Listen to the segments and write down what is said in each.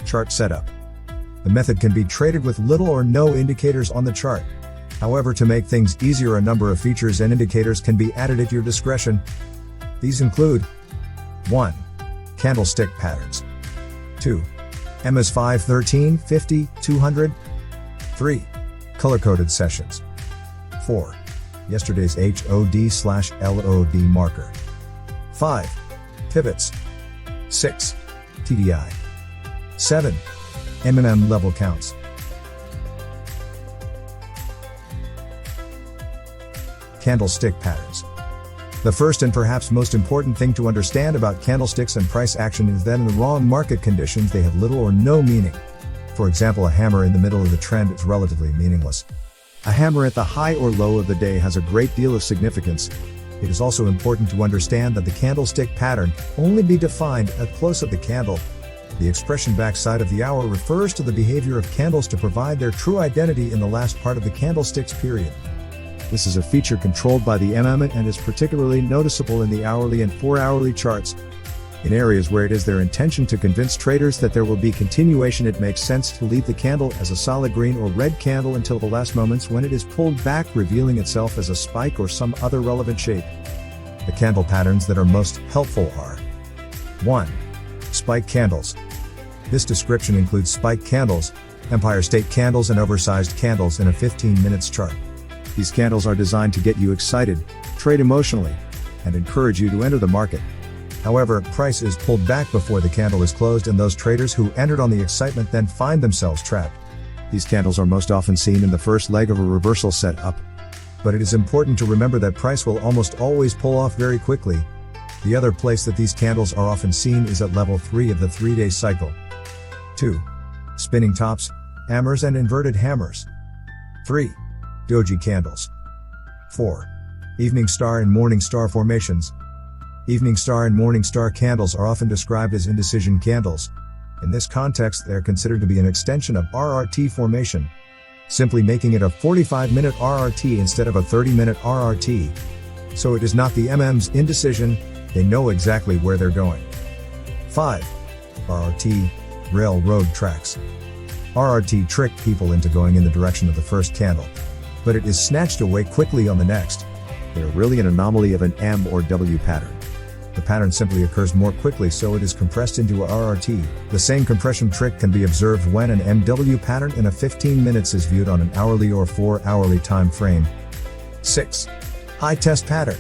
chart setup. The method can be traded with little or no indicators on the chart. However, to make things easier, a number of features and indicators can be added at your discretion. These include 1. Candlestick patterns. 2. MS5, 13, 50, 200. 3. Color-coded sessions. 4. Yesterday's HOD/LOD marker. 5. Pivots. 6. TDI. 7. MMM level counts. Candlestick patterns. The first and perhaps most important thing to understand about candlesticks and price action is that in the wrong market conditions they have little or no meaning. For example, a hammer in the middle of the trend is relatively meaningless. A hammer at the high or low of the day has a great deal of significance. It is also important to understand that the candlestick pattern only be defined at close of the candle. The expression backside of the hour refers to the behavior of candles to provide their true identity in the last part of the candlestick's period. This is a feature controlled by the MM and is particularly noticeable in the hourly and 4-hourly charts. In areas where it is their intention to convince traders that there will be continuation, it makes sense to leave the candle as a solid green or red candle until the last moments when it is pulled back, revealing itself as a spike or some other relevant shape. The candle patterns that are most helpful are 1. Spike candles. This description includes spike candles, Empire State candles and oversized candles in a 15 minutes chart. These candles are designed to get you excited, trade emotionally, and encourage you to enter the market. However, price is pulled back before the candle is closed, and those traders who entered on the excitement then find themselves trapped. These candles are most often seen in the first leg of a reversal setup. But it is important to remember that price will almost always pull off very quickly. The other place that these candles are often seen is at level 3 of the 3-day cycle. 2. Spinning tops, hammers and inverted hammers. 3. DOJI candles. 4. Evening star and morning star formations. Evening star and morning star candles are often described as indecision candles. In this context, they are considered to be an extension of RRT formation, simply making it a 45-minute RRT instead of a 30-minute RRT. So it is not the MM's indecision, they know exactly where they're going. 5. RRT, railroad tracks. RRT trick people into going in the direction of the first candle, but it is snatched away quickly on the next. They are really an anomaly of an M or W pattern. The pattern simply occurs more quickly, so it is compressed into a RRT. The same compression trick can be observed when an MW pattern in a 15 minutes is viewed on an hourly or 4-hourly time frame. 6. High test pattern.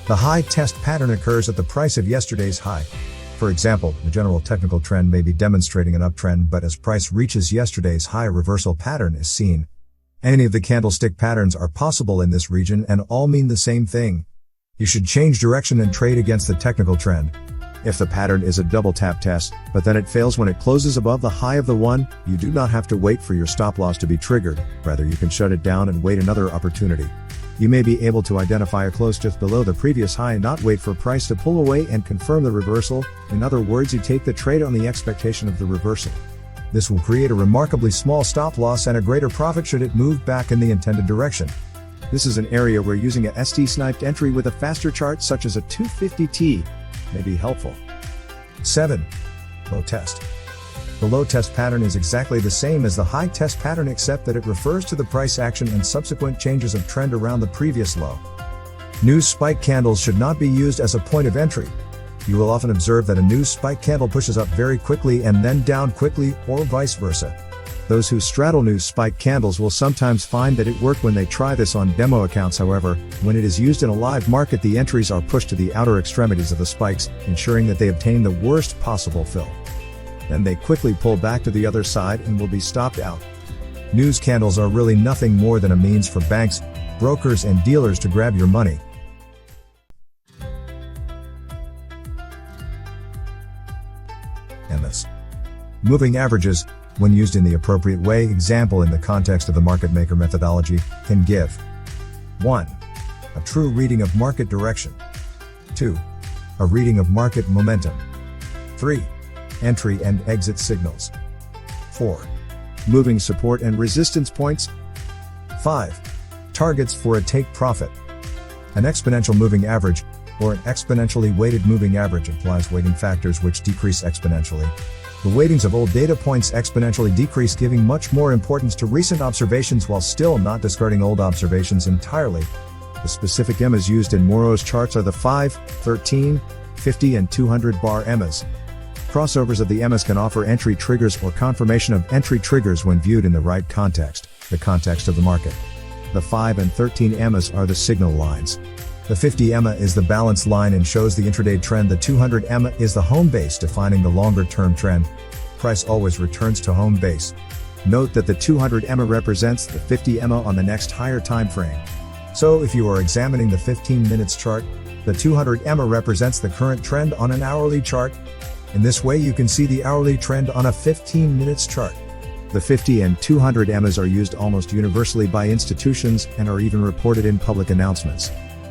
The high test pattern occurs at the price of yesterday's high. For example, the general technical trend may be demonstrating an uptrend, but as price reaches yesterday's high, a reversal pattern is seen. Any of the candlestick patterns are possible in this region and all mean the same thing. You should change direction and trade against the technical trend. If the pattern is a double tap test, but then it fails when it closes above the high of the one, you do not have to wait for your stop loss to be triggered. Rather, you can shut it down and wait another opportunity. You may be able to identify a close just below the previous high and not wait for price to pull away and confirm the reversal. In other words, you take the trade on the expectation of the reversal. This will create a remarkably small stop loss and a greater profit should it move back in the intended direction. This is an area where using a ST sniped entry with a faster chart such as a 250T may be helpful. 7. Low test. The low test pattern is exactly the same as the high test pattern, except that it refers to the price action and subsequent changes of trend around the previous low. News spike candles should not be used as a point of entry. You will often observe that a news spike candle pushes up very quickly and then down quickly, or vice versa. Those who straddle news spike candles will sometimes find that it worked when they try this on demo accounts. However, when it is used in a live market, the entries are pushed to the outer extremities of the spikes, ensuring that they obtain the worst possible fill. Then they quickly pull back to the other side and will be stopped out. News candles are really nothing more than a means for banks, brokers and dealers to grab your money. MS. Moving averages, when used in the appropriate way, example in the context of the market maker methodology, can give 1. A true reading of market direction. 2. A reading of market momentum. 3. Entry and exit signals. 4. Moving support and resistance points. 5. Targets for a take profit. An exponential moving average, or an exponentially weighted moving average, implies weighting factors which decrease exponentially. The weightings of old data points exponentially decrease, giving much more importance to recent observations while still not discarding old observations entirely. The specific EMAs used in Moro's charts are the 5, 13, 50 and 200 bar EMAs. Crossovers of the EMAs can offer entry triggers or confirmation of entry triggers when viewed in the right context, the context of the market. The 5 and 13 EMAs are the signal lines. The 50 EMA is the balanced line and shows the intraday trend. The 200 EMA is the home base, defining the longer-term trend. Price always returns to home base. Note that the 200 EMA represents the 50 EMA on the next higher time frame. So if you are examining the 15 minutes chart, the 200 EMA represents the current trend on an hourly chart. In this way you can see the hourly trend on a 15 minutes chart. The 50 and 200 EMAs are used almost universally by institutions and are even reported in public announcements.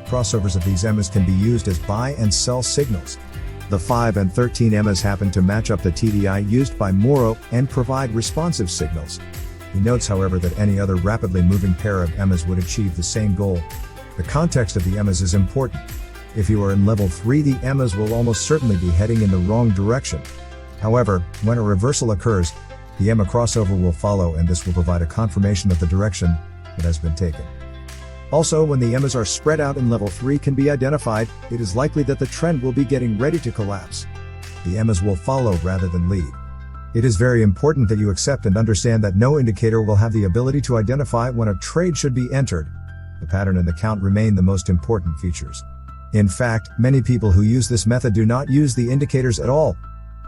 Crossovers of these EMAs can be used as buy and sell signals. The 5 and 13 EMAs happen to match up the TDI used by Moro and provide responsive signals. He notes, however, that any other rapidly moving pair of EMAs would achieve the same goal. The context of the EMAs is important. If you are in level 3, the EMAs will almost certainly be heading in the wrong direction. However, when a reversal occurs, the EMA crossover will follow, and this will provide a confirmation of the direction that has been taken. Also, when the EMAs are spread out in level 3 can be identified, it is likely that the trend will be getting ready to collapse. The EMAs will follow rather than lead. It is very important that you accept and understand that no indicator will have the ability to identify when a trade should be entered. The pattern and the count remain the most important features. In fact, many people who use this method do not use the indicators at all.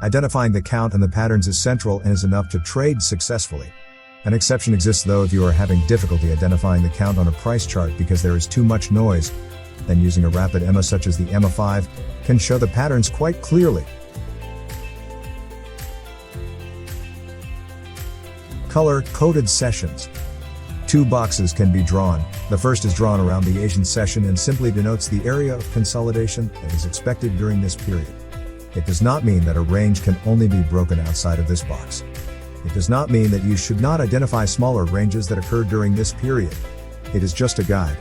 Identifying the count and the patterns is central and is enough to trade successfully. An exception exists though if you are having difficulty identifying the count on a price chart because there is too much noise. Then using a rapid EMA such as the EMA 5 can show the patterns quite clearly. Color-coded sessions. Two boxes can be drawn. The first is drawn around the Asian session and simply denotes the area of consolidation that is expected during this period. It does not mean that a range can only be broken outside of this box. It does not mean that you should not identify smaller ranges that occur during this period. It is just a guide.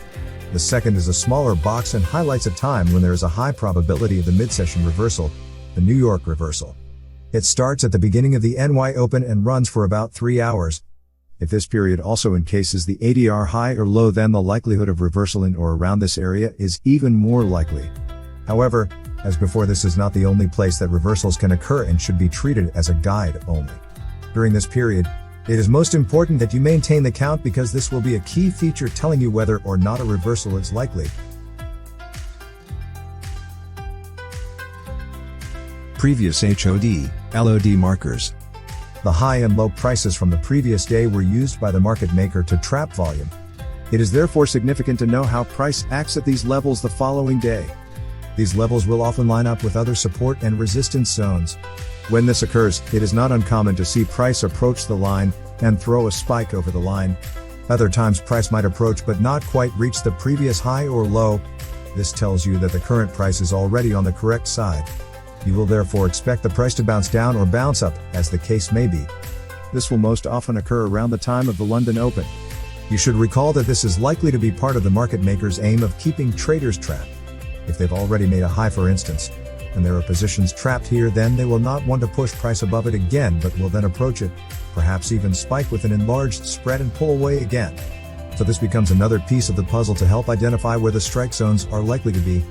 The second is a smaller box and highlights a time when there is a high probability of the mid-session reversal, the New York reversal. It starts at the beginning of the NY Open and runs for about 3 hours. If this period also encases the ADR high or low, then the likelihood of reversal in or around this area is even more likely. However, as before, this is not the only place that reversals can occur and should be treated as a guide only. During this period, it is most important that you maintain the count because this will be a key feature telling you whether or not a reversal is likely. Previous HOD, LOD markers. The high and low prices from the previous day were used by the market maker to trap volume. It is therefore significant to know how price acts at these levels the following day. These levels will often line up with other support and resistance zones. When this occurs, it is not uncommon to see price approach the line and throw a spike over the line. Other times price might approach but not quite reach the previous high or low. This tells you that the current price is already on the correct side. You will therefore expect the price to bounce down or bounce up, as the case may be. This will most often occur around the time of the London Open. You should recall that this is likely to be part of the market maker's aim of keeping traders trapped. If they've already made a high, for instance, and there are positions trapped here, then they will not want to push price above it again but will then approach it, perhaps even spike with an enlarged spread and pull away again. So this becomes another piece of the puzzle to help identify where the strike zones are likely to be.